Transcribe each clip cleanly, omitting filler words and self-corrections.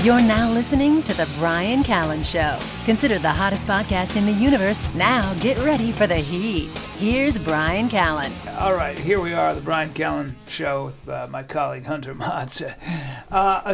You're now listening to The Bryan Callen Show. Considered the hottest podcast in the universe. Now get ready for the heat. Here's Bryan Callen. All right, here we are, The Bryan Callen Show with my colleague Hunter Motz.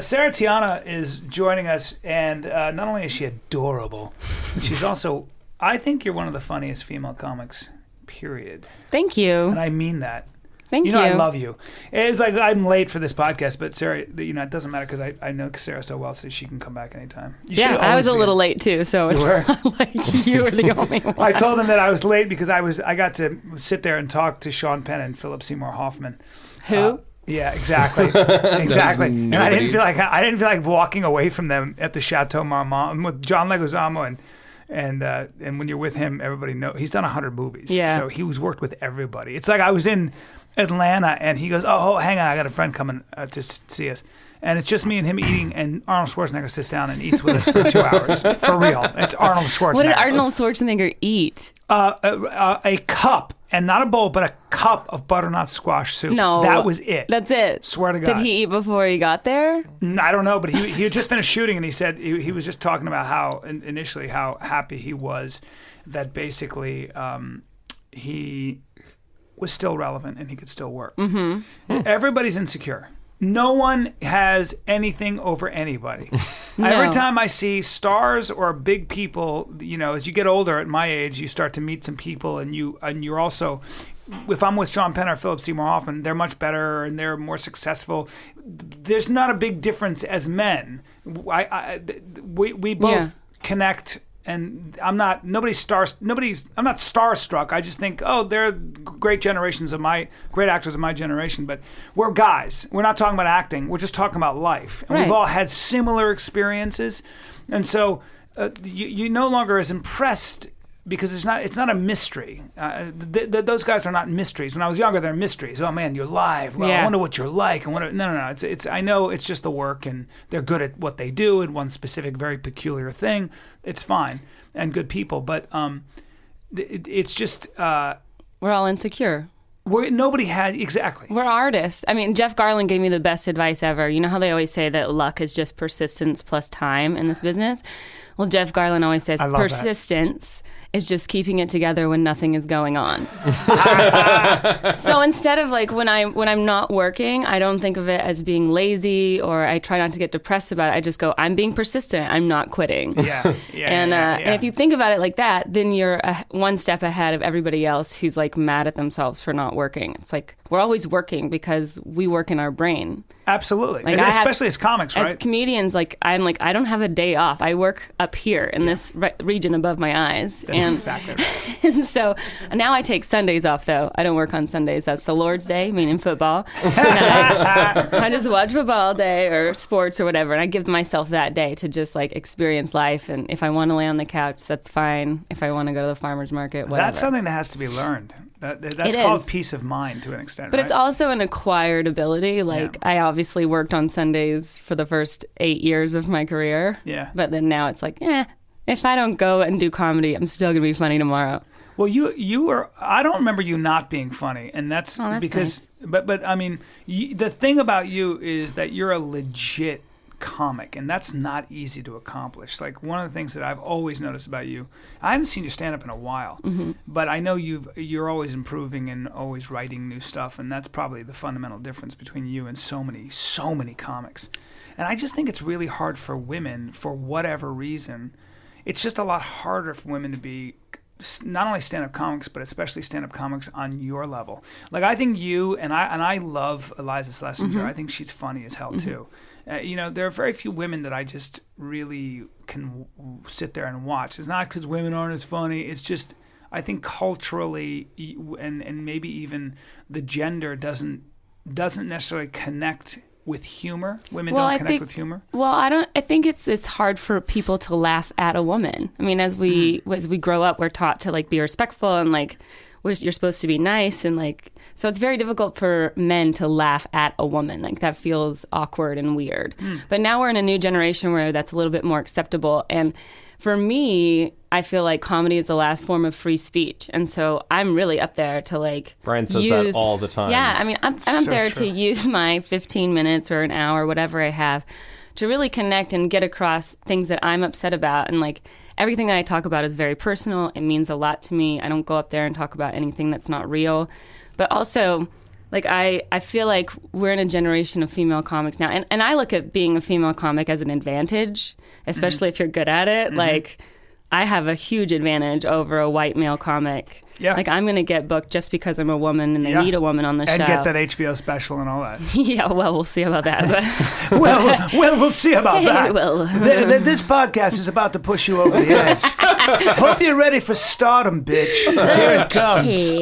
Sarah Tiana is joining us, and not only is she adorable, she's also, I think you're one of the funniest female comics, period. Thank you. And I mean that. Thank you. You know, I love you. It's like I'm late for this podcast, but Sarah, you know, it doesn't matter because I know Sarah so well, so she can come back anytime. Yeah, I was a little late too, so it's not like you were the only one. I told him that I was late because I got to sit there and talk to Sean Penn and Philip Seymour Hoffman. Who? Yeah, exactly, exactly. And I didn't feel like walking away from them at the Chateau Marmont with John Leguizamo and when you're with him, everybody knows he's done 100 movies. Yeah. So he's worked with everybody. It's like I was in Atlanta and he goes, "Oh, hang on, I got a friend coming to see us." And it's just me and him eating, and Arnold Schwarzenegger sits down and eats with us for 2 hours. For real. It's Arnold Schwarzenegger. What did Arnold Schwarzenegger eat? A cup, and not a bowl, but a cup of butternut squash soup. No. That was it. That's it. Swear to God. Did he eat before he got there? I don't know, but he had just finished shooting, and he said he was just talking about how, initially, how happy he was that basically he was still relevant and he could still work. Mm-hmm. Everybody's insecure. No one has anything over anybody. No. Every time I see stars or big people, you know, as you get older at my age, you start to meet some people, and you're also, if I'm with Sean Penn or Philip Seymour Hoffman, they're much better and they're more successful. There's not a big difference as men. We both connect. And I'm not starstruck. I just think, oh, they're great actors of my generation, but we're guys. We're not talking about acting. We're just talking about life. And We've all had similar experiences. And so you no longer as impressed because it's not a mystery. Those guys are not mysteries. When I was younger, they're mysteries. Oh man, you're live. Well, I wonder what you're like. No. It's I know it's just the work, and they're good at what they do in one specific, very peculiar thing. It's fine, and good people. But it's just we're all insecure. Nobody had exactly. We're artists. I mean, Jeff Garlin gave me the best advice ever. You know how they always say that luck is just persistence plus time in this business? Well, Jeff Garlin always says persistence is just keeping it together when nothing is going on. So instead of like when I'm not working, I don't think of it as being lazy, or I try not to get depressed about it. I just go, I'm being persistent. I'm not quitting. And if you think about it like that, then you're one step ahead of everybody else who's like mad at themselves for not working. It's like we're always working because we work in our brain. Absolutely. Like especially as comics, right? As comedians, I'm like, I don't have a day off. I work up here in this region above my eyes. That's exactly right. And so now I take Sundays off, though. I don't work on Sundays. That's the Lord's Day, meaning football. I just watch football all day or sports or whatever. And I give myself that day to just like experience life. And if I want to lay on the couch, that's fine. If I want to go to the farmer's market, whatever. That's something that has to be learned. That's called peace of mind to an extent, but right? It's also an acquired ability. Like, I obviously worked on Sundays for the first 8 years of my career. Yeah. But then now it's like, if I don't go and do comedy, I'm still going to be funny tomorrow. Well, you were, I don't remember you not being funny. And that's because, nice. but I mean, the thing about you is that you're a legit comic, and that's not easy to accomplish. Like, one of the things that I've always noticed about you, I haven't seen you stand up in a while, but I know you're always improving and always writing new stuff, and that's probably the fundamental difference between you and so many comics. And I just think it's really hard for women, for whatever reason. It's just a lot harder for women to be not only stand-up comics, but especially stand-up comics on your level. Like, I think you, and I love Eliza Schlesinger. I think she's funny as hell, too. You know, there are very few women that I just really can sit there and watch. It's not because women aren't as funny. It's just, I think culturally and maybe even the gender doesn't necessarily connect with humor. Women don't connect with humor. Well, I think it's hard for people to laugh at a woman. I mean, as we grow up, we're taught to like be respectful and like you're supposed to be nice, and like, so it's very difficult for men to laugh at a woman. Like, that feels awkward and weird. But now we're in a new generation where that's a little bit more acceptable. And for me, I feel like comedy is the last form of free speech. And so I'm really up there to like Bryan says that all the time. Yeah, I mean, I'm up there to use my 15 minutes or an hour, whatever I have, to really connect and get across things that I'm upset about. And like everything that I talk about is very personal. It means a lot to me. I don't go up there and talk about anything that's not real. But also, like, I feel like we're in a generation of female comics now. And I look at being a female comic as an advantage, especially if you're good at it. Like, I have a huge advantage over a white male comic. Yeah. Like, I'm going to get booked just because I'm a woman and they need a woman on the show. And get that HBO special and all that. Yeah, well, we'll see about that. But well, we'll see about that. Well. This podcast is about to push you over the edge. Hope you're ready for stardom, bitch. 'Cause here it comes.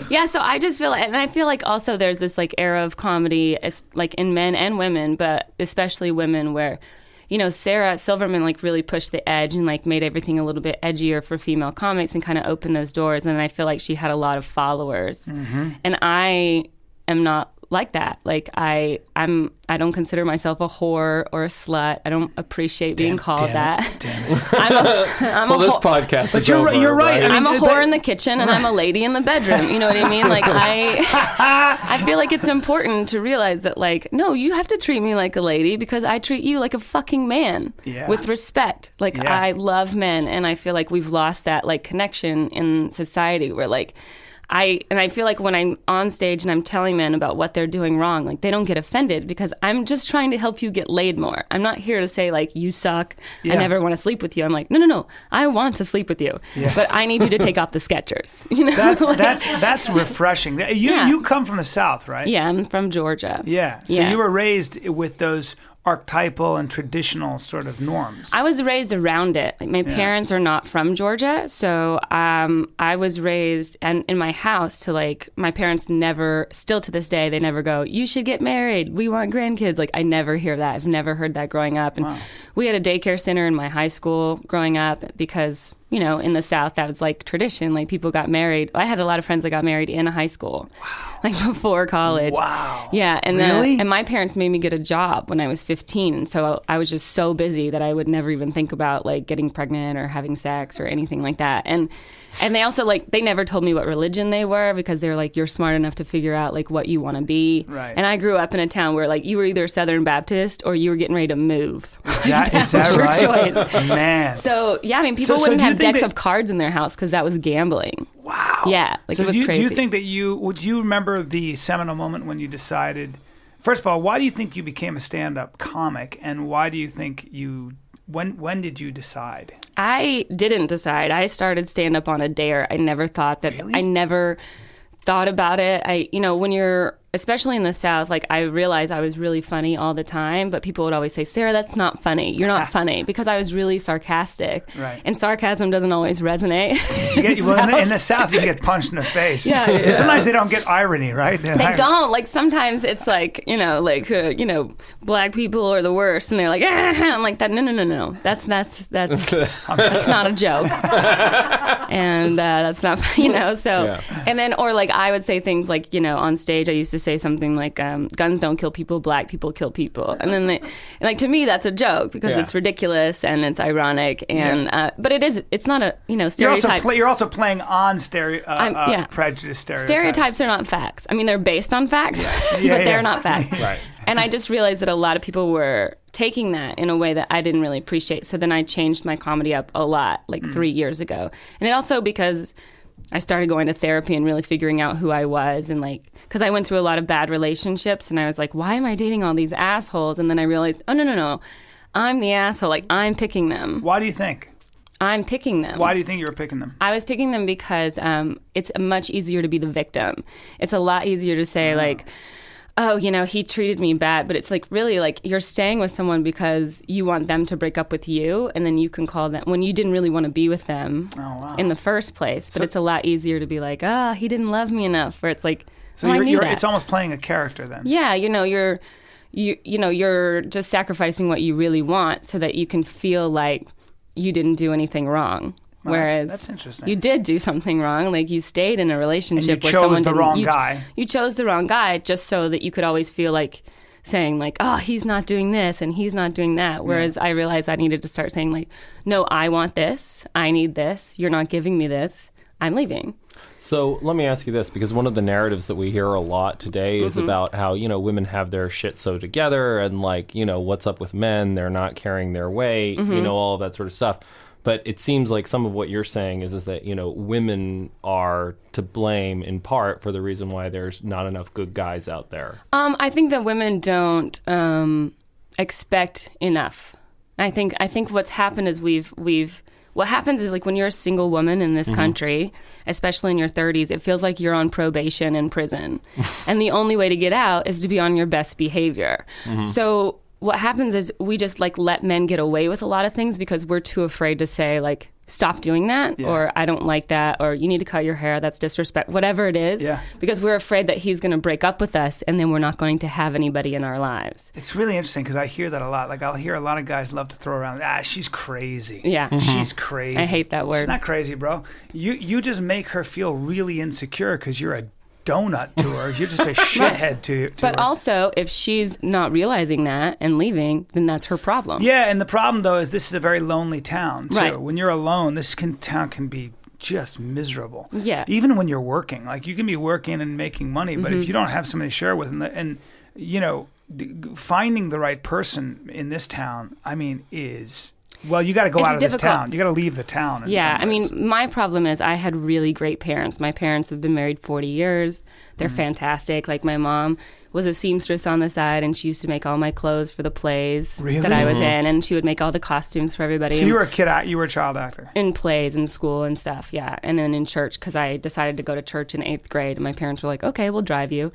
Yeah, so I just feel, and I feel like also there's this like era of comedy, like in men and women, but especially women, where, you know, Sarah Silverman like really pushed the edge and like made everything a little bit edgier for female comics and kind of opened those doors. And I feel like she had a lot of followers, and I am not like that. Like I don't consider myself a whore or a slut. I don't appreciate being called that. I'm well, this podcast but is you're over, you're right. I'm a whore in the kitchen and I'm a lady in the bedroom. You know what I mean? Like I feel like it's important to realize that, like, no, you have to treat me like a lady because I treat you like a fucking man with respect. Like I love men, and I feel like we've lost that like connection in society where like I feel like when I'm on stage and I'm telling men about what they're doing wrong, like they don't get offended because I'm just trying to help you get laid more. I'm not here to say like, you suck. I never want to sleep with you. I'm like, no. I want to sleep with you, but I need you to take off the Skechers. You know, that's refreshing. You come from the South, right? Yeah, I'm from Georgia. Yeah. So you were raised with those archetypal and traditional sort of norms. I was raised around it. Like my parents are not from Georgia, so I was raised and in my house to like my parents never, still to this day, they never go, you should get married, we want grandkids. Like I never hear that. I've never heard that growing up. And we had a daycare center in my high school growing up because, you know, in the South, that was like tradition. Like people got married. I had a lot of friends that got married in high school. Wow. Like before college. Wow. Yeah. And really? And my parents made me get a job when I was 15. And so I was just so busy that I would never even think about like getting pregnant or having sex or anything like that. And they also like, they never told me what religion they were because they were like, you're smart enough to figure out like what you want to be. Right. And I grew up in a town where like you were either Southern Baptist or you were getting ready to move. Is that your right? choice. Man. So yeah, I mean, people wouldn't have decks of cards in their house because that was gambling. Wow. Yeah, like so it was crazy. Do you think that would you remember the seminal moment when you decided, first of all, why do you think you became a stand-up comic, and why do you think when did you decide? I didn't decide. I started stand-up on a dare. I never thought that. Really? I never thought about it. When you're, especially in the South, like I realized I was really funny all the time, but people would always say, Sarah, that's not funny. You're not funny, because I was really sarcastic. Right. And sarcasm doesn't always resonate. In the South, you get punched in the face. Yeah. Sometimes they don't get irony, right? They don't. Like sometimes it's like, black people are the worst, and they're like, I'm like that. No. That's not a joke. And that's not, so. Yeah. And then, or like I would say things like, on stage, I used to say something like, guns don't kill people, black people kill people. And then like to me, that's a joke because it's ridiculous and it's ironic. And, but it's not a, stereotypes. You're also playing on prejudice stereotypes. Stereotypes are not facts. I mean, they're based on facts, but they're not facts. Right. And I just realized that a lot of people were taking that in a way that I didn't really appreciate. So then I changed my comedy up a lot, like 3 years ago. And it also because I started going to therapy and really figuring out who I was, and like, because I went through a lot of bad relationships, and I was like, why am I dating all these assholes? And then I realized, oh, no, I'm the asshole. Like, I'm picking them. Why do you think? I'm picking them. Why do you think you were picking them? I was picking them because it's much easier to be the victim. It's a lot easier to say, like, oh, he treated me bad. But it's like, really, like, you're staying with someone because you want them to break up with you, and then you can call them when you didn't really want to be with them in the first place. But it's a lot easier to be like, he didn't love me enough. Where it's like, so it's almost playing a character then. Yeah, you're just sacrificing what you really want so that you can feel like you didn't do anything wrong. Well, whereas that's interesting. You did do something wrong. Like you stayed in a relationship and you where someone chose the wrong guy. You chose the wrong guy just so that you could always feel like saying like, oh, he's not doing this and he's not doing that. Whereas I realized I needed to start saying like, no, I want this. I need this. You're not giving me this. I'm leaving. So let me ask you this, because one of the narratives that we hear a lot today is about how, women have their shit so together and what's up with men, they're not carrying their weight, all of that sort of stuff. But it seems like some of what you're saying is that, women are to blame in part for the reason why there's not enough good guys out there. I think that women don't expect enough. I think what's happened is what happens is when you're a single woman in this country, especially in your 30s, it feels like you're on probation in prison. And the only way to get out is to be on your best behavior. So what happens is we just let men get away with a lot of things because we're too afraid to say stop doing that, or I don't like that, or you need to cut your hair, that's disrespect, whatever it is, because we're afraid that he's going to break up with us and then we're not going to have anybody in our lives. It's really interesting because I hear that a lot. I'll hear a lot of guys love to throw around, she's crazy. Yeah. She's crazy. I hate that word. She's not crazy, bro. You just make her feel really insecure because you're a donut to her. You're just a shithead to but her. Also, if she's not realizing that and leaving, then that's her problem. Yeah, and the problem, though, is this is a very lonely town, too. Right. When you're alone, town can be just miserable. Yeah. Even when you're working. You can be working and making money, but if you don't have somebody to share with, and finding the right person in this town, is... Well, you got to go out of this town. You got to leave the town. My problem is I had really great parents. My parents have been married 40 years. They're fantastic. My mom was a seamstress on the side, and she used to make all my clothes for the plays that I was in, and she would make all the costumes for everybody. So you were a child actor? In plays and school and stuff, yeah. And then in church, because I decided to go to church in 8th grade, and my parents were like, okay, we'll drive you.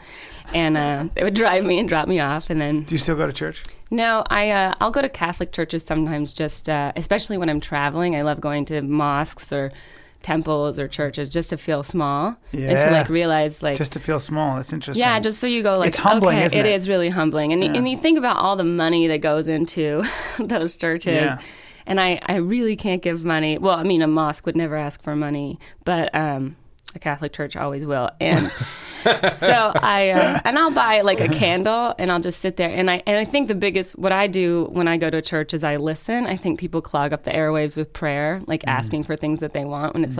And they would drive me and drop me off, and then... Do you still go to church? No, I'll go to Catholic churches sometimes, just especially when I'm traveling. I love going to mosques or temples or churches just to feel small and to realize just to feel small. That's interesting. Yeah, just so you go it's humbling, okay, isn't it? It is really humbling, and you think about all the money that goes into those churches. Yeah. And I really can't give money. Well, a mosque would never ask for money, but a Catholic church always will. And so I'll buy a candle and I'll just sit there. And I think what I do when I go to church is I listen. I think people clog up the airwaves with prayer, asking for things that they want. When it's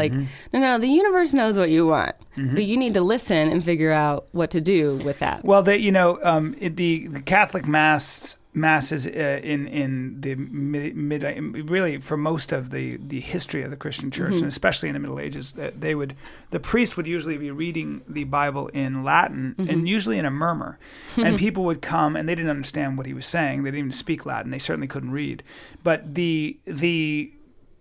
no, the universe knows what you want. But you need to listen and figure out what to do with that. Well, the Catholic masses in the mid really for most of the history of the Christian church, and especially in the Middle Ages, the priest would usually be reading the Bible in Latin and usually in a murmur, and people would come and they didn't understand what he was saying. They didn't even speak Latin. They certainly couldn't read, but the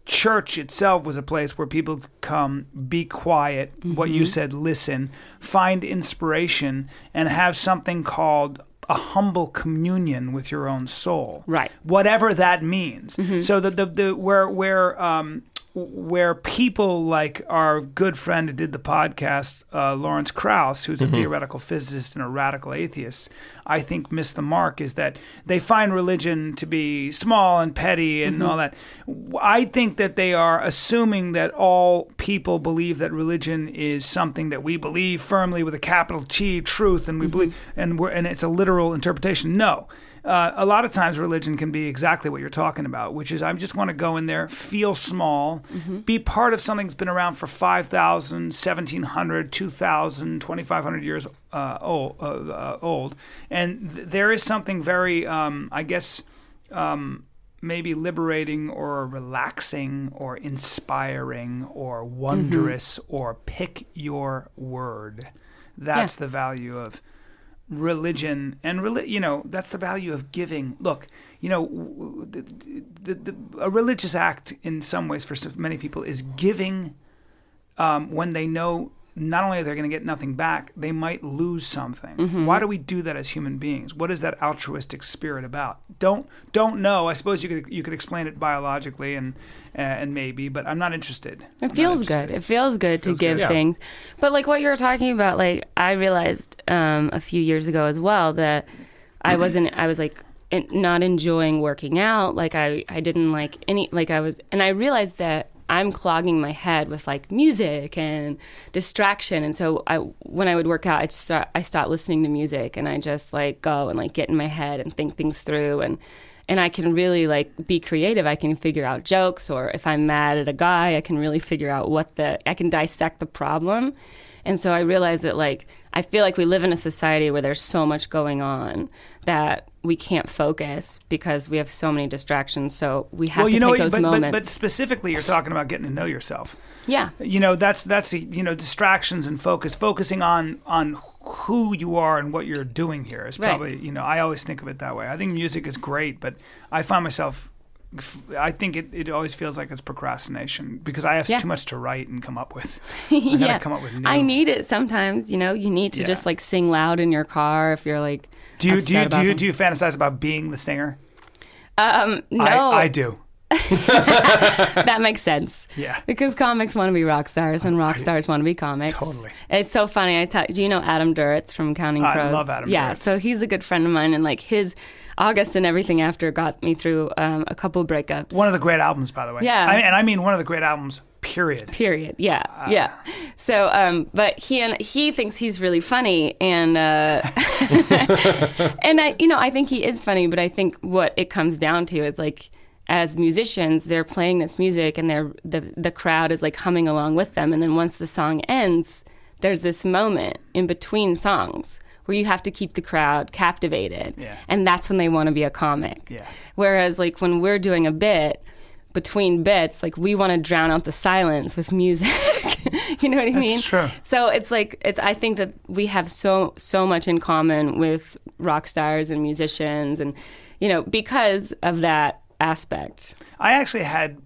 church itself was a place where people could come, be quiet, what you said, listen, find inspiration, and have something called a humble communion with your own soul, right? Whatever that means. So where people like our good friend who did the podcast, Lawrence Krauss, who's a theoretical physicist and a radical atheist, I think miss the mark is that they find religion to be small and petty and all that. I think that they are assuming that all people believe that religion is something that we believe firmly with a capital T, truth, and we believe, and it's a literal interpretation. No. A lot of times religion can be exactly what you're talking about, which is I just want to go in there, feel small, be part of something that's been around for 5,000, 1,700, 2,000, 2,500 years old. And there is something very, maybe liberating or relaxing or inspiring or wondrous or pick your word. That's the value of religion, and that's the value of giving. Look, a religious act in some ways for many people is giving when they know not only are they going to get nothing back, they might lose something. Why do we do that as human beings? What is that altruistic spirit about? Don't know. I suppose you could explain it biologically and maybe, but I'm not interested. It feels good. It feels good to give things. But what you were talking about, I realized a few years ago as well that I was not enjoying working out. I didn't like any, and I realized that I'm clogging my head with music and distraction, and so when I would work out, I stopped listening to music, and I just go and get in my head and think things through, and I can really like be creative. I can figure out jokes, or if I'm mad at a guy, I can really figure out I can dissect the problem. And so I realized that like I feel like we live in a society where there's so much going on that we can't focus because we have so many distractions. So we have to take those moments. But specifically, you're talking about getting to know yourself. Yeah. That's distractions and focusing on who you are and what you're doing here is probably, I always think of it that way. I think music is great, but I find myself, I think it always feels like it's procrastination because I have too much to write and come up with. I gotta come up with new. I need it sometimes, you need to just like sing loud in your car if you're like Do you fantasize about being the singer? No. I do. That makes sense. Yeah. Because comics want to be rock stars and rock stars want to be comics. Totally. It's so funny. Do you know Adam Duritz from Counting Crows? I love Adam Duritz. Yeah, so he's a good friend of mine, and like his August and Everything After got me through a couple breakups. One of the great albums, by the way. Yeah. I mean one of the great albums, period. Yeah. Yeah. So, but he thinks he's really funny, and and I think he is funny, but I think what it comes down to is like, as musicians, they're playing this music and the crowd is like humming along with them. And then once the song ends, there's this moment in between songs where you have to keep the crowd captivated. Yeah. And that's when they want to be a comic. Yeah. Whereas like when we're doing a bit, between bits, like we want to drown out the silence with music. You know what I mean? That's true. So it's like, I think that we have so much in common with rock stars and musicians and, because of that aspect. I actually had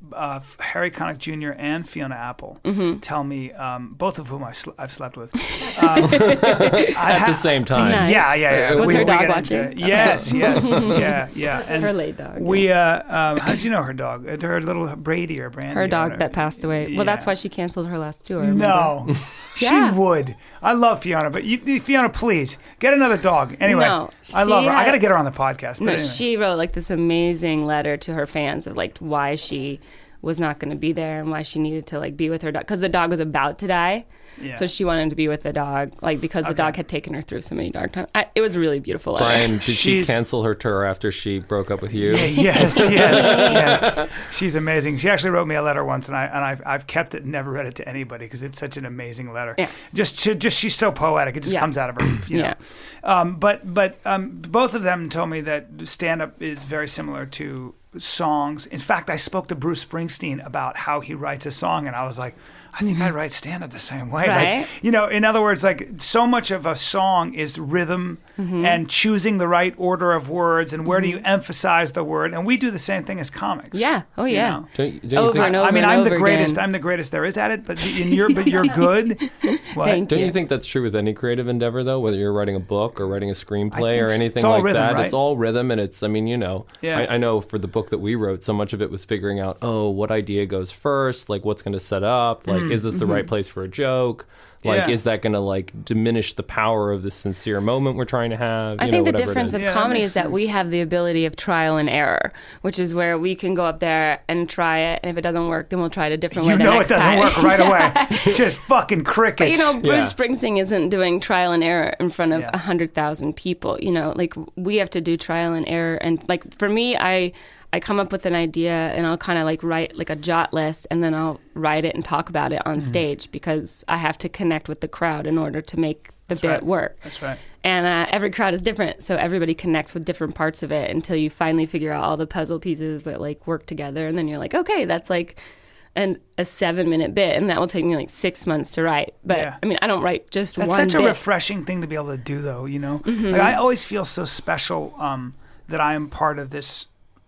Harry Connick Jr. and Fiona Apple tell me, both of whom I've slept with. At the same time. Nice. Yeah. Was her dog watching? Yes. Yeah. And her late dog. How did you know her dog? Her little Brady or Brandy? Her dog that passed away. Yeah. Well, that's why she canceled her last tour. No. She would. I love Fiona, but Fiona, please get another dog. Anyway, I love her. I got to get her on the podcast. But anyway. She wrote like this amazing letter to her fans of like why she was not going to be there and why she needed to like be with her dog because the dog was about to die. Yeah. So she wanted to be with the dog, like because the dog had taken her through so many dark times. It was a really beautiful letter. Bryan, did she cancel her tour after she broke up with you? Yes. She's amazing. She actually wrote me a letter once, and I've kept it and never read it to anybody because it's such an amazing letter. Yeah. Just she's so poetic. It just comes out of her. You know? But both of them told me that stand-up is very similar to songs. In fact, I spoke to Bruce Springsteen about how he writes a song, and I was like, I think I write stand-up the same way. Right. Like, in other words, like so much of a song is rhythm and choosing the right order of words and where do you emphasize the word. And we do the same thing as comics. Yeah. Oh, yeah. Don't you over think, and over. I mean, and I'm over the greatest. again. I'm the greatest there is at it. But you're good. What? Thank Don't you. you think that's true with any creative endeavor, though? Whether you're writing a book or writing a screenplay or anything all like rhythm, that, right? it's all rhythm. And it's, I mean, Yeah. I know for the book that we wrote, so much of it was figuring out, what idea goes first, like what's going to set up, like is this the right place for a joke? Like, is that going to like diminish the power of the sincere moment we're trying to have? I think the difference with comedy is that we have the ability of trial and error, which is where we can go up there and try it, and if it doesn't work, then we'll try it a different way. It doesn't work right away. Just fucking crickets. But Bruce Springsteen isn't doing trial and error in front of 100,000 people. Like we have to do trial and error, and like for me, I come up with an idea and I'll kind of like write like a jot list and then I'll write it and talk about it on stage because I have to connect with the crowd in order to make the bit work. That's right. And every crowd is different, so everybody connects with different parts of it until you finally figure out all the puzzle pieces that like work together, and then you're like, okay, that's like a 7-minute bit, and that will take me like 6 months to write. But I mean, I don't write just one bit. That's such a refreshing thing to be able to do, though. Like, I always feel so special that I am part of this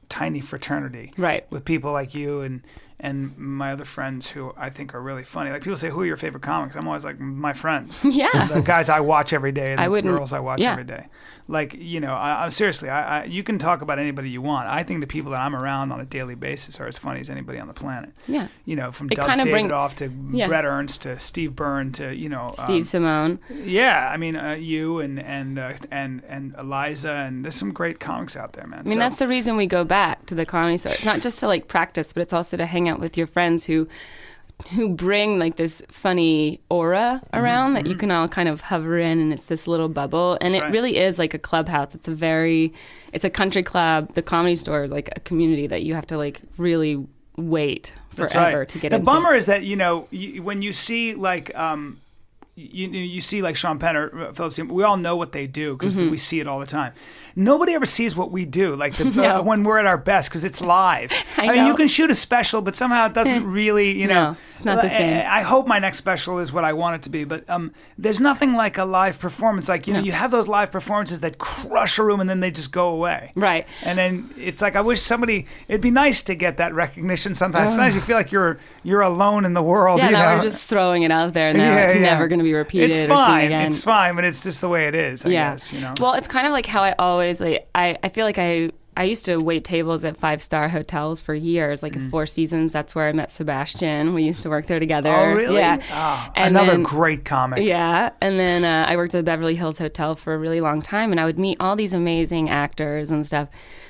tiny fraternity, right, with people like you and my other friends who I think are really funny. Like people say, who are your favorite comics? I'm always like, my friends. Yeah. The guys I watch every day and the girls I watch every day. Like, I seriously, you can talk about anybody you want. I think the people that I'm around on a daily basis are as funny as anybody on the planet. Yeah. From Doug Davidoff to Brett Ernst to Steve Byrne to, Steve Simone. Yeah. I mean, you and Eliza, and there's some great comics out there, man. I mean, that's the reason we go back to the Comedy Store. It's not just to like practice, but it's also to hang out with your friends who who bring like this funny aura around that you can all kind of hover in, and it's this little bubble, and it really is like a clubhouse. It's a country club. The Comedy Store is like a community that you have to like really wait forever to get into. The bummer is that, when you see like you see like Sean Penn or Philip Seymour, we all know what they do because we see it all the time. Nobody ever sees what we do, like when we're at our best, because it's live. I mean, you can shoot a special, but somehow it doesn't really, No, it's not the same. I hope my next special is what I want it to be, but there's nothing like a live performance. Like, you have those live performances that crush a room and then they just go away. Right. And then it's like, I wish it'd be nice to get that recognition sometimes. Sometimes you feel like you're alone in the world. Yeah, now we're just throwing it out there, and now it's never going to be repeated or seen again. It's fine, but it's just the way it is, I guess. Well, it's kind of like how I always, like, I feel like I used to wait tables at 5-star hotels for years, like at Four Seasons. That's where I met Sebastian. We used to work there together. Oh, really? Yeah. Oh, another great comic. Yeah. And then I worked at the Beverly Hills Hotel for a really long time, and I would meet all these amazing actors and stuff.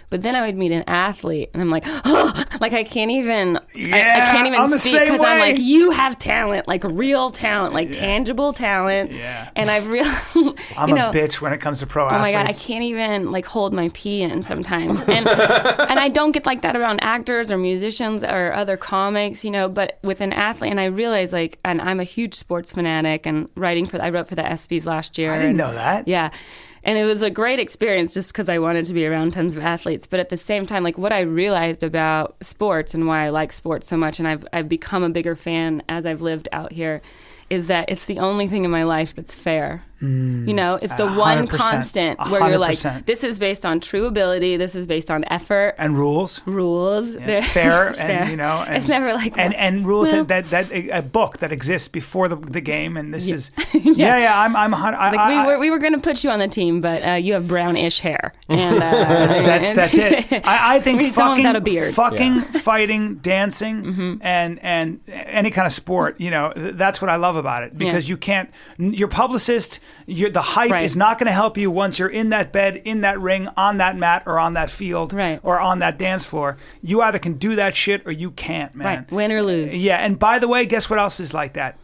But then I would meet an athlete, and I'm like, oh, like I can't even speak because I'm like, you have talent, like real talent, like tangible talent. Yeah. And I've I'm a bitch when it comes to pro athletes. Oh my God, I can't even like hold my pee in sometimes. And I don't get like that around actors or musicians or other comics, but with an athlete, and I realize like, and I'm a huge sports fanatic, and I wrote for the ESPYs last year. I didn't know that. Yeah. And it was a great experience just because I wanted to be around tons of athletes. But at the same time, like what I realized about sports and why I like sports so much, and I've become a bigger fan as I've lived out here, is that it's the only thing in my life that's fair. It's the one constant where 100%. You're like, this is based on true ability. This is based on effort and rules. Yeah. Fair, and and, it's never like and rules that a book that exists before the game. And this is I'm we were going to put you on the team, but you have brownish hair. And that's it. I think fucking fighting, dancing, and any kind of sport. That's what I love about it, because you can't. Your publicist. The hype is not going to help you once you're in that bed, in that ring, on that mat, or on that field, or on that dance floor. You either can do that shit or you can't, man. Right, win or lose. Yeah, and by the way, guess what else is like that?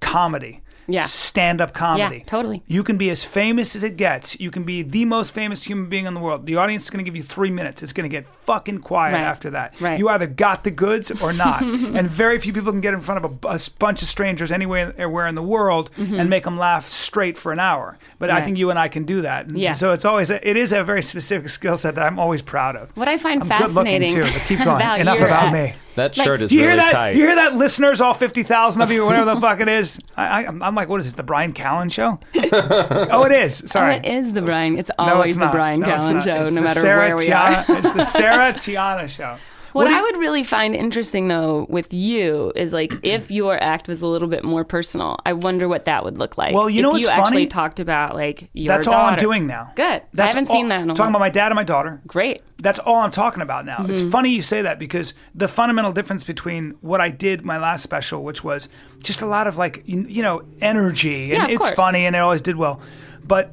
Comedy. Yeah. Stand-up comedy. Yeah, totally. You can be as famous as it gets. You can be the most famous human being in the world. The audience is going to give you 3 minutes. It's going to get fucking quiet after that. Right. You either got the goods or not. And very few people can get in front of a bunch of strangers anywhere in the world and make them laugh straight for an hour. But I think you and I can do that. Yeah. So it is a very specific skill set that I'm always proud of. What I find I'm fascinating good looking too, but keep going. Enough about me. That shirt is really tight. You hear that, listeners, all 50,000 of you, or whatever the fuck it is? I'm like, what is this, the Bryan Callen show? Oh, it is. Sorry. Oh, it is the Bryan. It's always the Bryan Callen show, no matter where we are. It's the Sarah Tiana show. What I would really find interesting, though, with you is like if your act was a little bit more personal. I wonder what that would look like. Well, you know what's funny? If you actually talked about like your That's daughter. all I'm doing now. Good. I haven't seen that in a while. Talking about my dad and my daughter. Great. That's all I'm talking about now. It's funny you say that, because the fundamental difference between what I did my last special, which was just a lot of like, energy, and it's funny and it always did well. But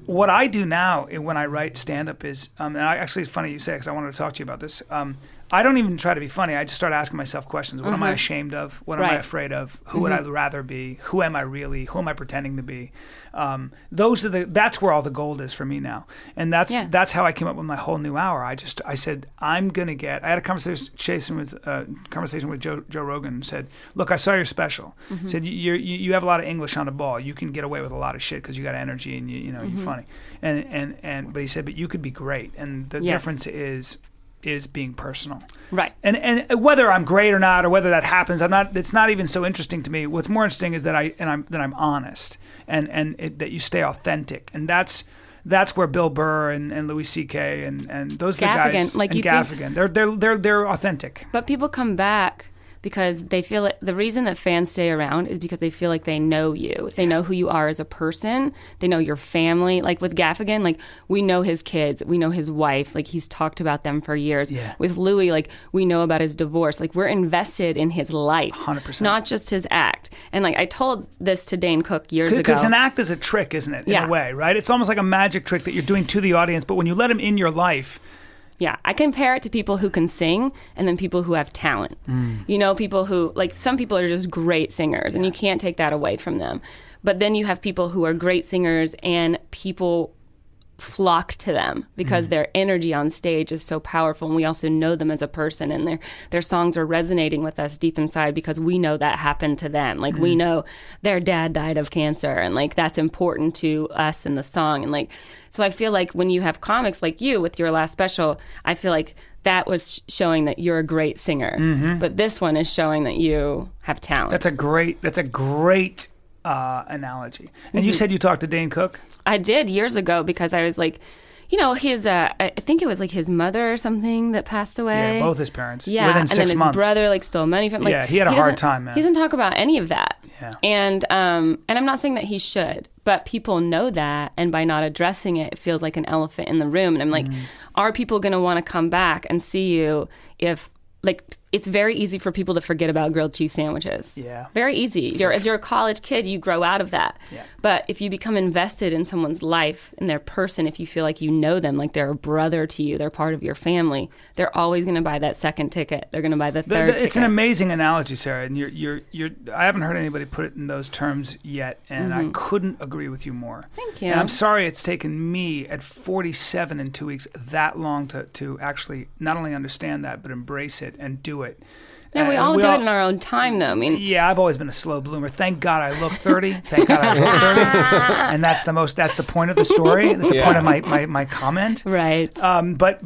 what I do now when I write stand-up is, actually it's funny you say it because I wanted to talk to you about this. I don't even try to be funny. I just start asking myself questions. What am I ashamed of? What am I afraid of? Who would I rather be? Who am I really? Who am I pretending to be? That's where all the gold is for me now. And that's how I came up with my whole new hour. I said, I had a conversation with Joe Rogan, and said, look, I saw your special. Said, you have a lot of English on the ball. You can get away with a lot of shit because you got energy and you're funny. But he said, but you could be great. And the difference is being personal, right? And whether I'm great or not, or whether that happens, it's not even so interesting to me. What's more interesting is that I'm honest, and that you stay authentic, and that's where Bill Burr and Louis C.K. and those are the guys, like and Gaffigan, they're authentic. But people come back because they feel it. The reason that fans stay around is because they feel like they know you. They know who you are as a person. They know your family. Like with Gaffigan, like we know his kids. We know his wife. Like he's talked about them for years. Yeah. With Louis, like we know about his divorce. Like we're invested in his life. 100%. Not just his act. And like I told this to Dane Cook years ago. Because an act is a trick, isn't it? In a way, right? It's almost like a magic trick that you're doing to the audience. But when you let him in your life, Yeah, I compare it to people who can sing and then people who have talent. You know, people who, like, some people are just great singers and you can't take that away from them. But then you have people who are great singers and people flock to them because their energy on stage is so powerful, and we also know them as a person, and their songs are resonating with us deep inside because we know that happened to them. Like, we know their dad died of cancer, and like that's important to us in the song. And like, so I feel like when you have comics like you with your last special, I feel like that was showing that you're a great singer, but this one is showing that you have talent. That's a great analogy. And you said you talked to Dane Cook? I did years ago because I was like, you know, his, I think it was like his mother or something that passed away. Yeah, both his parents. Yeah, within and 6 then his months. brother like stole money from. Like, yeah, he had a hard time, man. He doesn't talk about any of that. Yeah. And I'm not saying that he should, but people know that, and by not addressing it, it feels like an elephant in the room. And I'm like, are people going to want to come back and see you if, like, it's very easy for people to forget about grilled cheese sandwiches. Yeah. Very easy. As you're a college kid, you grow out of that. Yeah. But if you become invested in someone's life and their person, if you feel like you know them, like they're a brother to you, they're part of your family, they're always going to buy that second ticket. They're going to buy the third ticket. It's an amazing analogy, Sarah, and you're I haven't heard anybody put it in those terms yet, and I couldn't agree with you more. Thank you. And I'm sorry it's taken me at 47 in 2 weeks that long to actually not only understand that, but embrace it and do it. And we all do it in our own time, though. I mean, yeah, I've always been a slow bloomer. Thank God I look 30. Thank God I look 30. And that's the point of the story. That's the point of my comment. Right. But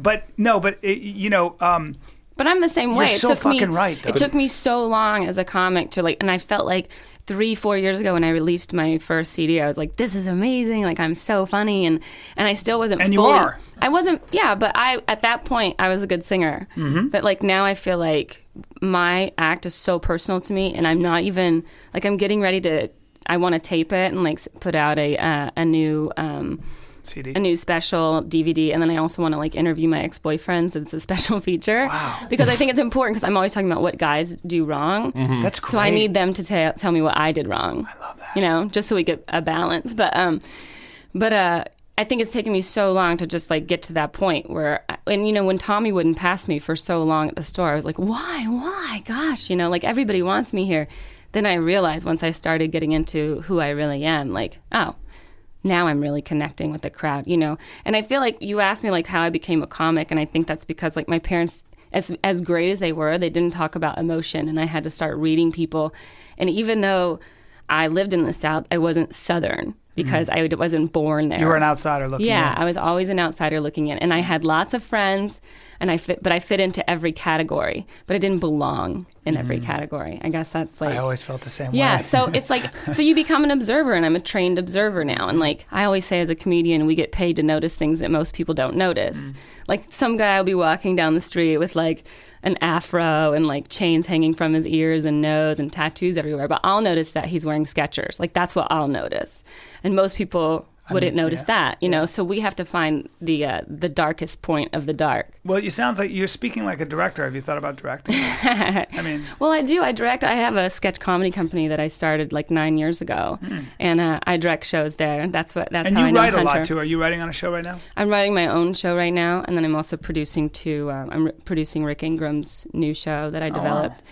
I'm the same way. You're so fucking right, though. It took me so long as a comic to like, and I felt like 3-4 years ago when I released my first CD, I was like, this is amazing. Like, I'm so funny. And I still wasn't And fully, you are. I wasn't, yeah, but at that point, I was a good singer. But like now I feel like my act is so personal to me, and I'm not even, like, I'm getting ready to, I want to tape it and like put out a new CD. A new special DVD, and then I also want to like interview my ex-boyfriends. It's a special feature. Wow. Because I think it's important, because I'm always talking about what guys do wrong. That's great. So I need them to tell me what I did wrong. I love that. You know, just so we get a balance. But I think it's taken me so long to just like get to that point where, and you know, when Tommy wouldn't pass me for so long at the store, I was like, why? Gosh, you know, like everybody wants me here. Then I realized once I started getting into who I really am, like, oh, now I'm really connecting with the crowd, you know? And I feel like you asked me like how I became a comic, and I think that's because like my parents, as great as they were, they didn't talk about emotion, and I had to start reading people. And even though I lived in the South, I wasn't Southern because I wasn't born there. You were an outsider looking in. Yeah, I was always an outsider looking in. And I had lots of friends, and I fit into every category, but I didn't belong in every category. I guess that's like... I always felt the same way. Yeah, so it's like, so you become an observer, and I'm a trained observer now. And like, I always say as a comedian, we get paid to notice things that most people don't notice. Like some guy will be walking down the street with like an afro and like chains hanging from his ears and nose and tattoos everywhere, but I'll notice that he's wearing Skechers. Like that's what I'll notice. And most people wouldn't notice that, you know? So we have to find the darkest point of the dark. Well, it sounds like you're speaking like a director. Have you thought about directing? I mean... Well, I do. I direct. I have a sketch comedy company that I started like 9 years ago, and I direct shows there. That's how I know Hunter. And you write a lot, too. Are you writing on a show right now? I'm writing my own show right now, and then I'm also producing I'm producing Rick Ingram's new show that I developed.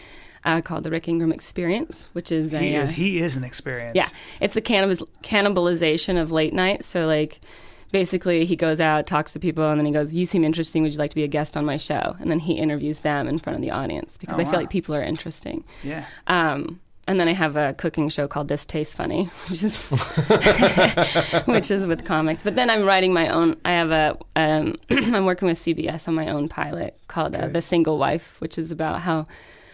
Called the Rick Ingram Experience, which is he is an experience. Yeah, it's the cannibalization of late night. So like, basically, he goes out, talks to people, and then he goes, "You seem interesting. Would you like to be a guest on my show?" And then he interviews them in front of the audience because I feel like people are interesting. Yeah. And then I have a cooking show called This Tastes Funny, which is which is with comics. But then I'm writing my own. I have I'm working with CBS on my own pilot called The Single Wife, which is about how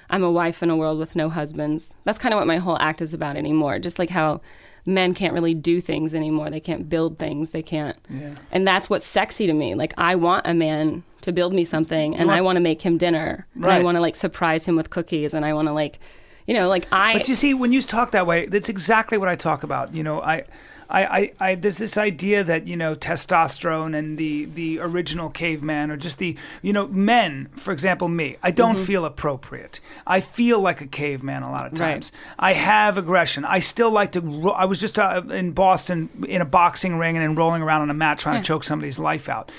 I'm a wife in a world with no husbands. That's kind of what my whole act is about anymore. Just like how men can't really do things anymore. They can't build things. They can't. Yeah. And that's what's sexy to me. Like, I want a man to build me something, and I want to make him dinner. Right. And I want to, like, surprise him with cookies, and I want to, like, you know, like, But you see, when you talk that way, that's exactly what I talk about. You know, I there's this idea that, you know, testosterone and the original caveman, or just the, you know, men, for example, me, I don't feel appropriate. I feel like a caveman a lot of times. Right. I have aggression. I still like to, I was just in Boston in a boxing ring and then rolling around on a mat trying to choke somebody's life out.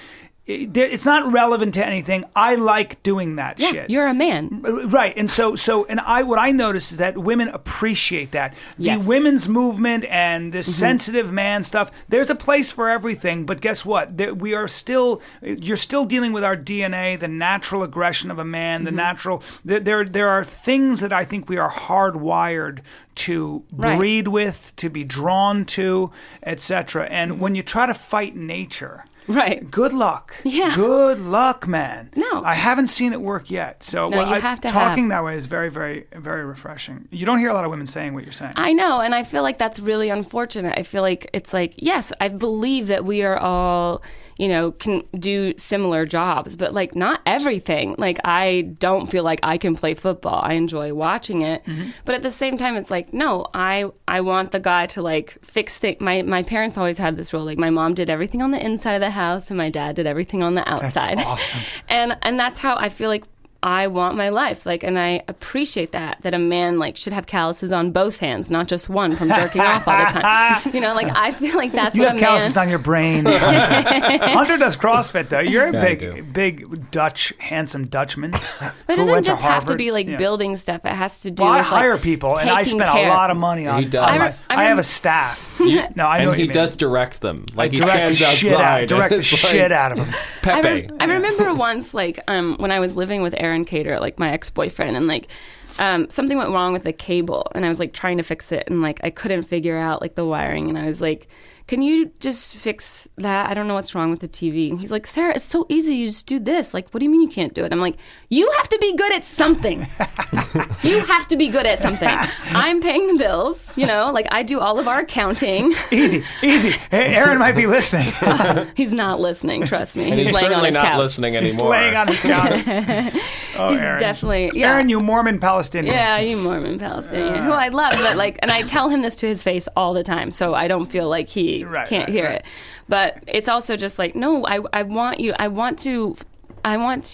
it's not relevant to anything. I like doing that shit. You're a man. Right. And what I notice is that women appreciate that. Yes. The women's movement and the sensitive man stuff, there's a place for everything, but guess what? You're still dealing with our DNA, the natural aggression of a man, the natural, there are things that I think we are hardwired to breed with, to be drawn to, etc. And when you try to fight nature, right. good luck. Yeah. Good luck, man. No. I haven't seen it work yet. So talking that way is very, very, very refreshing. You don't hear a lot of women saying what you're saying. I know, and I feel like that's really unfortunate. I feel like it's like, yes, I believe that we are all, can do similar jobs, but like not everything. Like I don't feel like I can play football. I enjoy watching it. But at the same time, it's like, no, I want the guy to like fix things. My parents always had this rule. Like my mom did everything on the inside of the house and my dad did everything on the outside. That's awesome. And that's how I feel like I want my life. Like, and I appreciate that a man like should have calluses on both hands, not just one from jerking off all the time. I feel like that's you what have calluses on your brain. Hunter does CrossFit though. You're a big Dutch, handsome Dutchman. But it doesn't just have to be like building stuff. It has to do with I hire people and I spend a lot of money on. He does. I have a staff. I know. And he does direct them. Like he direct stands the shit outside. Direct the shit out of them. Pepe. I remember once, like, when I was living with Aaron Cater, like my ex-boyfriend, and like something went wrong with the cable, and I was like trying to fix it, and like I couldn't figure out like the wiring, and I was like, can you just fix that? I don't know what's wrong with the TV. And he's like, Sarah, it's so easy. You just do this. Like, what do you mean you can't do it? I'm like, you have to be good at something. You have to be good at something. I'm paying the bills, like I do all of our accounting. Easy. Hey, Aaron might be listening. He's not listening, trust me. And he's laying on certainly his not couch. listening anymore. He's laying on his couch. Oh, He's Aaron. definitely, yeah. Aaron, you Mormon Palestinian. Yeah, you Mormon Palestinian, who I love, but like, and I tell him this to his face all the time, so I don't feel like he can't hear it. But it's also just like, no, I want you. I want to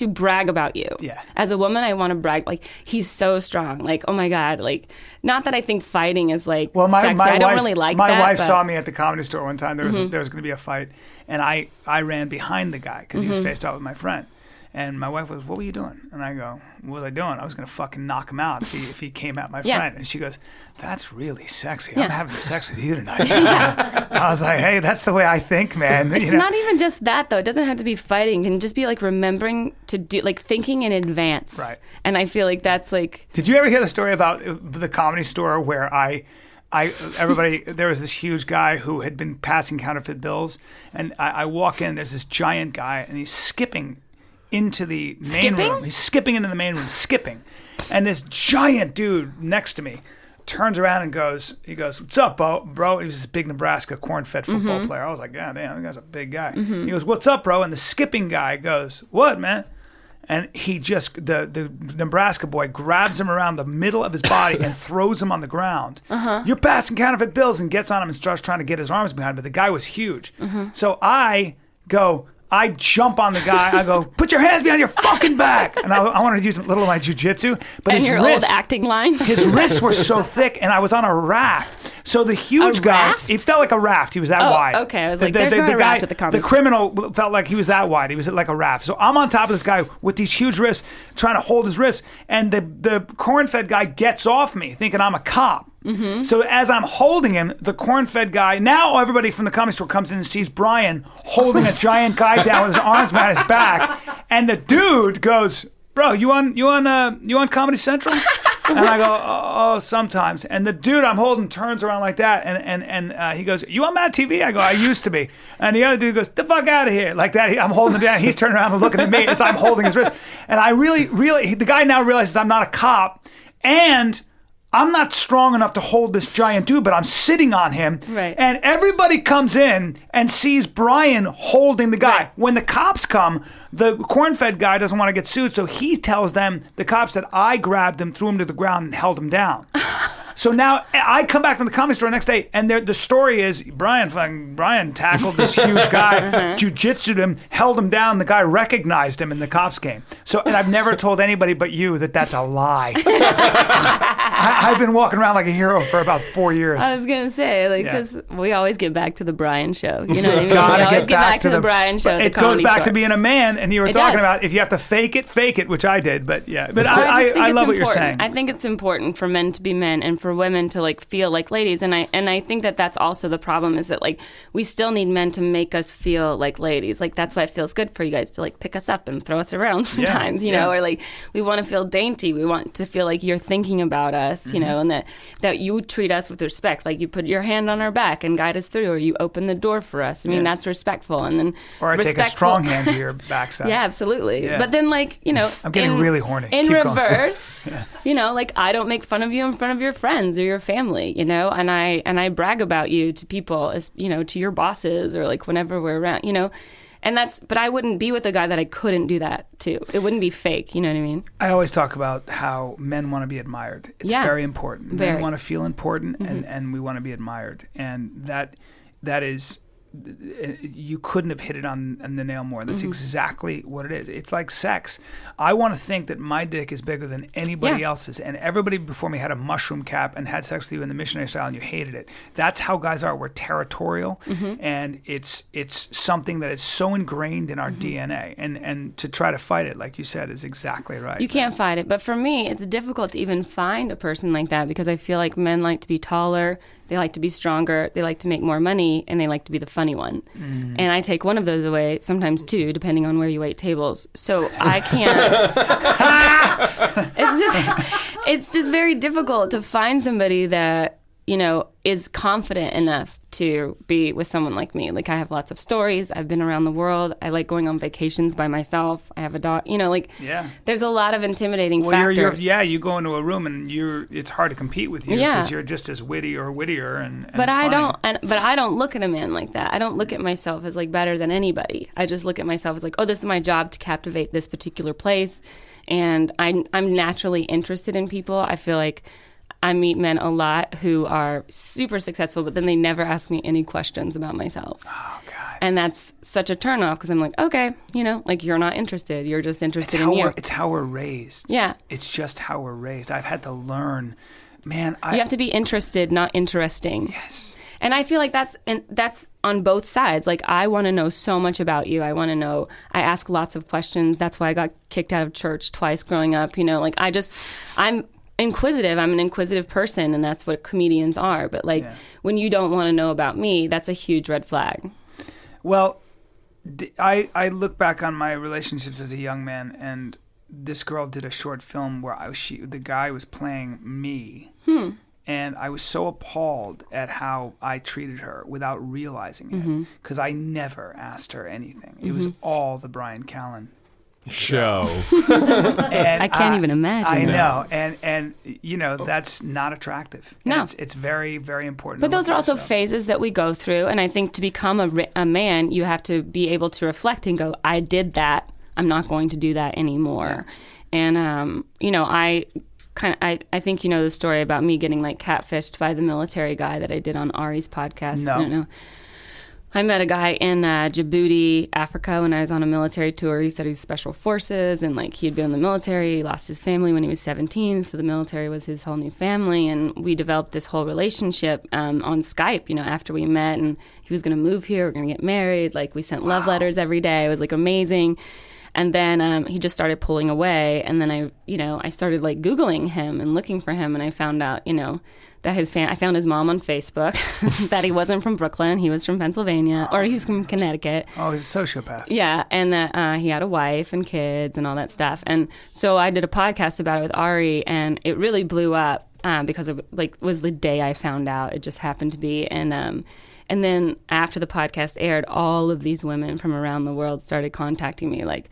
brag about you. Yeah. As a woman, I want to brag. Like, he's so strong. Like, oh my God. Like, not that I think fighting is like sexy. I don't really like that. My wife saw me at the Comedy Store one time. There was going to be a fight, and I ran behind the guy because he was faced off with my friend. And my wife was, what were you doing? And I go, what was I doing? I was going to fucking knock him out if he came at my friend. And she goes, that's really sexy. I'm having sex with you tonight. I was like, hey, that's the way I think, man. It's not even just that, though. It doesn't have to be fighting. It can just be like remembering to do, like thinking in advance. Right. And I feel like that's like... Did you ever hear the story about the Comedy Store where there was this huge guy who had been passing counterfeit bills, and I walk in, there's this giant guy, and he's skipping into the main room. He's skipping into the main room, and this giant dude next to me turns around and goes, what's up, bro? He was this big Nebraska corn-fed football player. I was like, God damn, that guy's a big guy. He goes, what's up, bro? And the skipping guy goes, what, man? And he just, the Nebraska boy grabs him around the middle of his body and throws him on the ground. You're passing counterfeit bills, and gets on him and starts trying to get his arms behind him. But the guy was huge. So I jump on the guy. I go, put your hands behind your fucking back. And I wanted to use a little of my jujitsu. But and your old acting line? His wrists were so thick, and I was on a raft. So the huge guy, he felt like a raft. He was that wide. Okay, I was like, there's not a raft at the Comedy The criminal felt like he was that wide. He was like a raft. So I'm on top of this guy with these huge wrists, trying to hold his wrists, and the CornFed guy gets off me, thinking I'm a cop. So as I'm holding him, the CornFed guy, now everybody from the Comedy Store comes in and sees Bryan holding a giant guy down with his arms behind his back, and the dude goes, bro, you on Comedy Central? And I go, oh, sometimes. And the dude I'm holding turns around like that, and he goes, you on Mad TV? I go, I used to be. And the other dude goes, the fuck out of here. Like that, I'm holding him down. He's turning around and looking at me as I'm holding his wrist. And I really, the guy now realizes I'm not a cop, and I'm not strong enough to hold this giant dude, but I'm sitting on him. Right. And everybody comes in and sees Bryan holding the guy. Right. When the cops come, the corn-fed guy doesn't want to get sued, so he tells them, the cops, that I grabbed him, threw him to the ground, and held him down. So now I come back from the Comedy Store the next day, and the story is Bryan tackled this huge guy, jujitsu'd him, held him down. The guy recognized him, and the cops came. So, and I've never told anybody but you that that's a lie. I've been walking around like a hero for about 4 years. I was gonna say, like, because we always get back to the Bryan show. You know what I mean? We always get back to the Bryan show. It goes back to being a man, and you were talking about if you have to fake it, which I did. But yeah, but I love what you're saying. I think it's important for men to be men and for women to like feel like ladies, and I think that that's also the problem is that like we still need men to make us feel like ladies. Like that's why it feels good for you guys to like pick us up and throw us around sometimes, you know, or like we want to feel dainty. We want to feel like you're thinking about us, you know, and that you treat us with respect. Like you put your hand on our back and guide us through, or you open the door for us. I mean, that's respectful. And then or I take a strong hand to your backside. Yeah, absolutely. Yeah. But then like, you know, I'm getting really horny. In reverse, you know, like I don't make fun of you in front of your friends or your family, you know, and I brag about you to people, as you know, to your bosses or like whenever we're around, you know. And but I wouldn't be with a guy that I couldn't do that to. It wouldn't be fake, you know what I mean? I always talk about how men want to be admired. It's very important. Men want to feel important, and we want to be admired. And that is, you couldn't have hit it on the nail more. That's exactly what it is. It's like sex. I want to think that my dick is bigger than anybody else's, and everybody before me had a mushroom cap and had sex with you in the missionary style, and you hated it. That's how guys are. We're territorial, and it's something that is so ingrained in our DNA, and to try to fight it, like you said, is exactly right. You can't fight it, but for me, it's difficult to even find a person like that because I feel like men like to be taller. They like to be stronger, they like to make more money, and they like to be the funny one. And I take one of those away, sometimes two, depending on where you wait tables. So I can't... it's just very difficult to find somebody that, you know, is confident enough to be with someone like me. Like, I have lots of stories. I've been around the world. I like going on vacations by myself. I have a dog. You know, like, there's a lot of intimidating factors. You go into a room and it's hard to compete with you because you're just as witty or wittier and but funny. I don't look at a man like that. I don't look at myself as like better than anybody. I just look at myself as like, oh, this is my job to captivate this particular place. And I'm naturally interested in people. I feel like I meet men a lot who are super successful, but then they never ask me any questions about myself. Oh, God. And that's such a turnoff because I'm like, okay, you know, like you're not interested. You're just interested in you. It's how we're raised. Yeah. It's just how we're raised. I've had to learn, man. You have to be interested, not interesting. Yes. And I feel like that's on both sides. Like, I want to know so much about you. I want to know. I ask lots of questions. That's why I got kicked out of church twice growing up. You know, like I'm inquisitive. I'm an inquisitive person, and that's what comedians are. But like when you don't want to know about me, that's a huge red flag. Well, I look back on my relationships as a young man, and this girl did a short film where the guy was playing me, and I was so appalled at how I treated her without realizing it because I never asked her anything. It was all the Bryan Callen show. And I can't even imagine. I know, and you know that's not attractive. No, it's very, very important. But those are also phases that we go through, and I think to become a man, you have to be able to reflect and go, "I did that. I'm not going to do that anymore." And you know, I think you know the story about me getting like catfished by the military guy that I did on Ari's podcast. No. I don't know. I met a guy in Djibouti, Africa, when I was on a military tour. He said he was special forces, and like he'd been in the military. He lost his family when he was 17, so the military was his whole new family. And we developed this whole relationship on Skype. You know, after we met, and he was going to move here. We're going to get married. Like we sent love letters every day. It was like amazing. And then he just started pulling away. And then I started like Googling him and looking for him, and I found out, you know, that I found his mom on Facebook, that he wasn't from Brooklyn, he was from Pennsylvania, or he was from Connecticut. Oh, he's a sociopath. Yeah, and that he had a wife and kids and all that stuff. And so I did a podcast about it with Ari, and it really blew up because it was the day I found out. It just happened to be, and then after the podcast aired, all of these women from around the world started contacting me, like,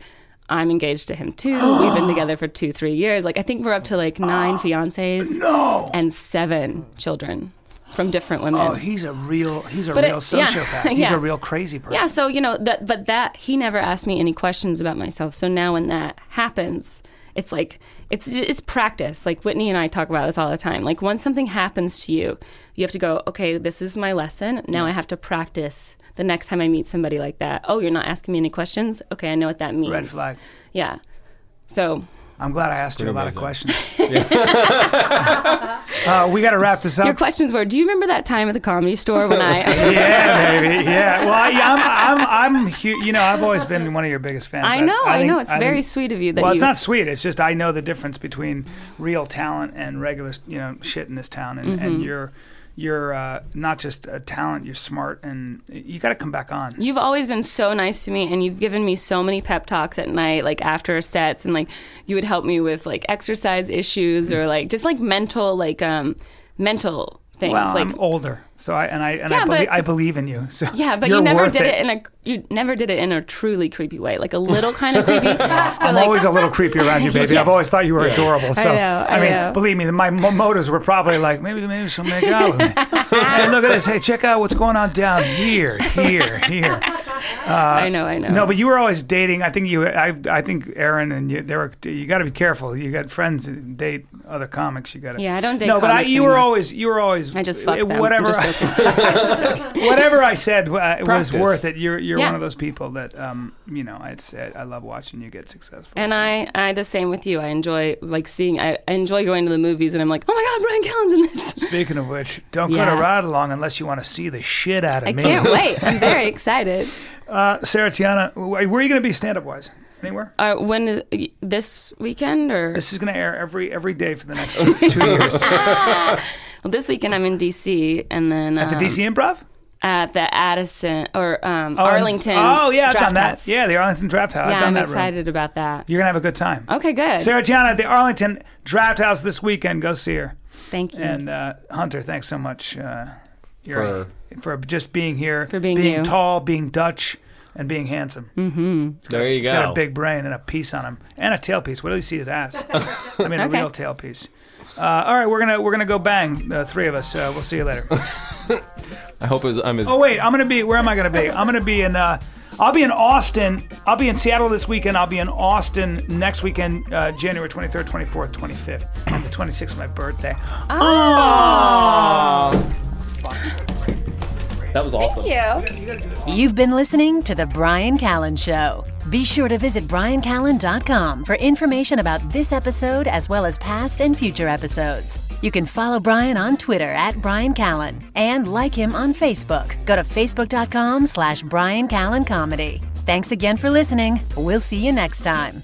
I'm engaged to him too. We've been together for 2-3 years. Like, I think we're up to like 9 fiancés and 7 children from different women. Oh, he's a real sociopath. He's a real crazy person. Yeah. So, you know, that he never asked me any questions about myself. So now when that happens, it's like, it's practice. Like Whitney and I talk about this all the time. Like once something happens to you, you have to go, okay, this is my lesson. Now I have to practice the next time I meet somebody like that. Oh, you're not asking me any questions? Okay, I know what that means. Red flag. Yeah. So I'm glad I asked you a lot of amazing. questions. We got to wrap this up. Your questions were, do you remember that time at the Comedy Store when I... Yeah, baby. Yeah. Well, I'm you know, I've always been one of your biggest fans. I know. It's very sweet of you that Well, it's not sweet. It's just I know the difference between real talent and regular, shit in this town. And you're not just a talent, you're smart, and you got to come back on. You've always been so nice to me, and you've given me so many pep talks at night, like after sets, and like you would help me with like exercise issues or like just like mental things. Well, like, I'm older, so I believe in you. So yeah, but you're you never worth did you never did it in a truly creepy way, like a little kind of creepy. I'm always a little creepy around you, baby. I've always thought you were adorable. So I know. Believe me, my motives were probably like maybe she'll make out with me. Hey, look at this. Hey, check out what's going on down here. I know. No, but you were always dating. I think Aaron and you got to be careful. You got friends that date other comics. You got to. Yeah, I don't date. No, but you were always. I just fucked them. Whatever. Whatever I said was worth it. You're Yeah. one of those people that I'd say I love watching you get successful. And so. I the same with you. I enjoy I enjoy going to the movies, and I'm like, oh my God, Bryan Callen's in this. Speaking of which, don't go to Ride Along unless you want to see the shit out of me. I can't wait. I'm very excited. Sarah, Tiana, where are you going to be stand-up wise? Anywhere? This weekend or? This is going to air every day for the next 2 years. Well, this weekend I'm in DC, and then at the DC Improv. At the Addison or Arlington. I've done that. House. Yeah, the Arlington Draft House. Yeah, I've done I'm that excited about that. You're gonna have a good time. Okay, good. Sarah Tiana at the Arlington Draft House this weekend. Go see her. Thank you. And Hunter, thanks so much for just being here, for being tall, being Dutch, and being handsome. Mm-hmm. There you go. He's got a big brain and a piece on him, and a tailpiece. Where do you see his ass? I mean, a real tailpiece. All right, we're gonna go bang, the three of us. We'll see you later. I hope I'm as. Oh wait, where am I gonna be? I'm gonna be in. I'll be in Austin. I'll be in Seattle this weekend. I'll be in Austin next weekend, January 23rd, 24th, 25th, and the 26th is my birthday. Oh. That was awesome. Thank you. You've been listening to The Bryan Callen Show. Be sure to visit bryancallen.com for information about this episode as well as past and future episodes. You can follow Bryan on Twitter at Bryan Callen and like him on Facebook. Go to facebook.com/Bryan Callen Comedy. Thanks again for listening. We'll see you next time.